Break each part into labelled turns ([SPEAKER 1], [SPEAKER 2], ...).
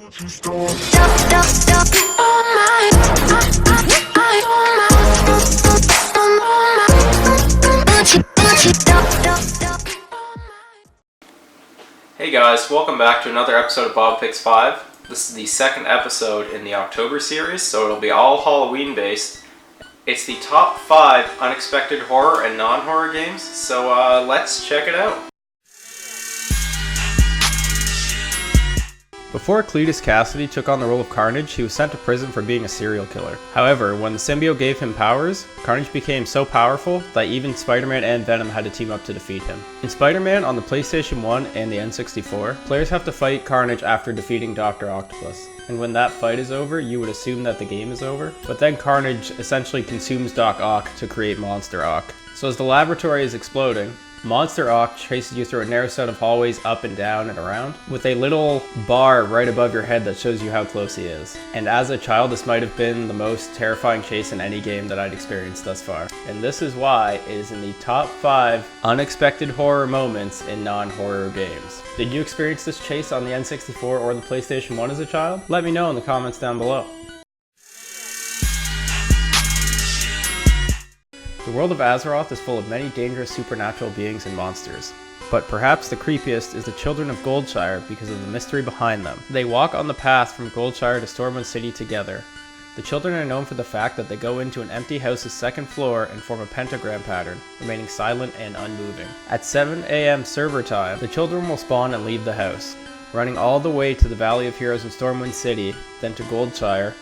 [SPEAKER 1] Hey guys, welcome back to another episode of Bob Picks 5. This is the second episode in the October series, so it'll be all Halloween based. It's the top 5 unexpected horror and non-horror games, so let's check it out. Before Cletus Cassidy took on the role of Carnage, he was sent to prison for being a serial killer. However, when the symbiote gave him powers, Carnage became so powerful that even Spider-Man and Venom had to team up to defeat him. In Spider-Man on the PlayStation 1 and the N64, players have to fight Carnage after defeating Dr. Octopus. And when that fight is over, you would assume that the game is over. But then Carnage essentially consumes Doc Ock to create Monster Ock. So as the laboratory is exploding, Monster Ock chases you through a narrow set of hallways up and down and around, with a little bar right above your head that shows you how close he is. And as a child, this might have been the most terrifying chase in any game that I'd experienced thus far. And this is why it is in the top 5 unexpected horror moments in non-horror games. Did you experience this chase on the N64 or the PlayStation 1 as a child? Let me know in the comments down below. The world of Azeroth is full of many dangerous supernatural beings and monsters, but perhaps the creepiest is the children of Goldshire because of the mystery behind them. They walk on the path from Goldshire to Stormwind City together. The children are known for the fact that they go into an empty house's second floor and form a pentagram pattern, remaining silent and unmoving. At 7 AM server time, the children will spawn and leave the house, running all the way to the Valley of Heroes in Stormwind City, then to Goldshire,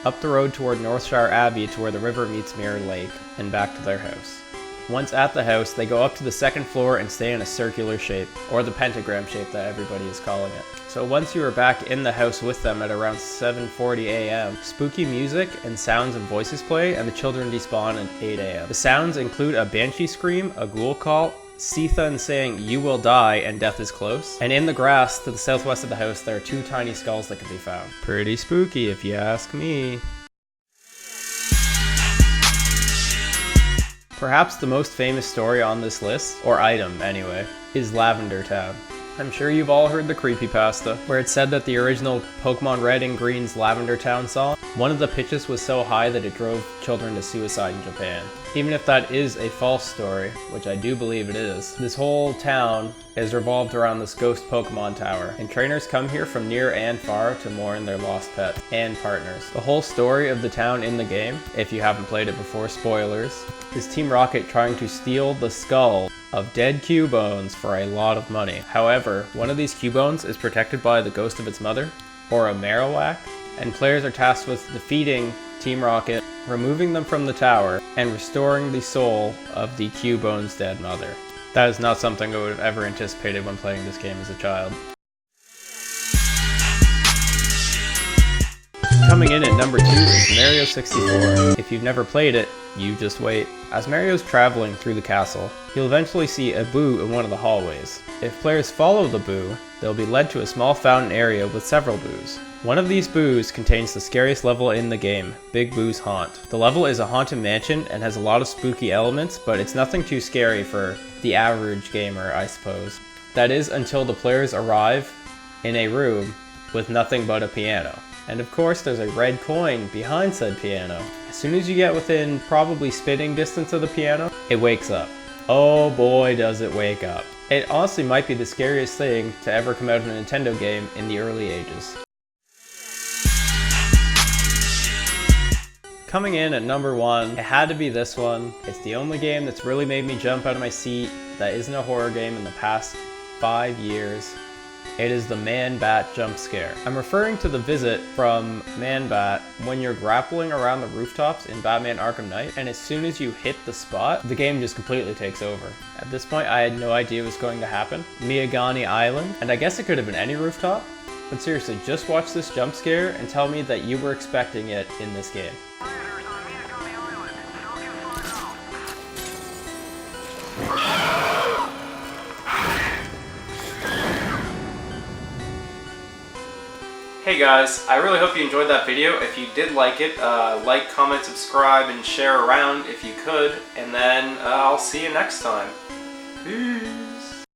[SPEAKER 1] up the road toward Northshire Abbey to where the river meets Mirror Lake, and back to their house. Once at the house, they go up to the second floor and stay in a circular shape, or the pentagram shape that everybody is calling it. So once you are back in the house with them at around 7:40 AM, spooky music and sounds and voices play, and the children despawn at 8 AM. The sounds include a banshee scream, a ghoul call, Seathan saying, "You will die and death is close." And in the grass to the southwest of the house, there are 2 tiny skulls that can be found. Pretty spooky if you ask me. Perhaps the most famous story on this list, or item anyway, is Lavender Town. I'm sure you've all heard the creepypasta, where it said that the original Pokemon Red and Green's Lavender Town song, one of the pitches was so high that it drove children to suicide in Japan. Even if that is a false story, which I do believe it is, this whole town is revolved around this ghost Pokemon tower, and trainers come here from near and far to mourn their lost pet and partners. The whole story of the town in the game, if you haven't played it before, spoilers, is Team Rocket trying to steal the skull of dead Cubones for a lot of money. However, one of these Cubones is protected by the ghost of its mother, or a Marowak, and players are tasked with defeating Team Rocket, removing them from the tower, and restoring the soul of the Cubone's dead mother. That is not something I would have ever anticipated when playing this game as a child. Coming in at number 2 is Mario 64. If you've never played it, you just wait. As Mario's traveling through the castle, he'll eventually see a boo in one of the hallways. If players follow the boo, they'll be led to a small fountain area with several boos. One of these boos contains the scariest level in the game, Big Boo's Haunt. The level is a haunted mansion and has a lot of spooky elements, but it's nothing too scary for the average gamer, I suppose. That is until the players arrive in a room with nothing but a piano. And of course there's a red coin behind said piano. As soon as you get within probably spitting distance of the piano, it wakes up. Oh boy does it wake up. It honestly might be the scariest thing to ever come out of a Nintendo game in the early ages. Coming in at number 1, it had to be this one. It's the only game that's really made me jump out of my seat that isn't a horror game in the past 5 years. It is the Man-Bat jump scare. I'm referring to the visit from Man-Bat when you're grappling around the rooftops in Batman Arkham Knight, and as soon as you hit the spot, the game just completely takes over. At this point, I had no idea what was going to happen. Miyagani Island, and I guess it could have been any rooftop, but seriously, just watch this jump scare and tell me that you were expecting it in this game. Hey guys, I really hope you enjoyed that video. If you did like it, like, comment, subscribe, and share around if you could. And then I'll see you next time. Peace.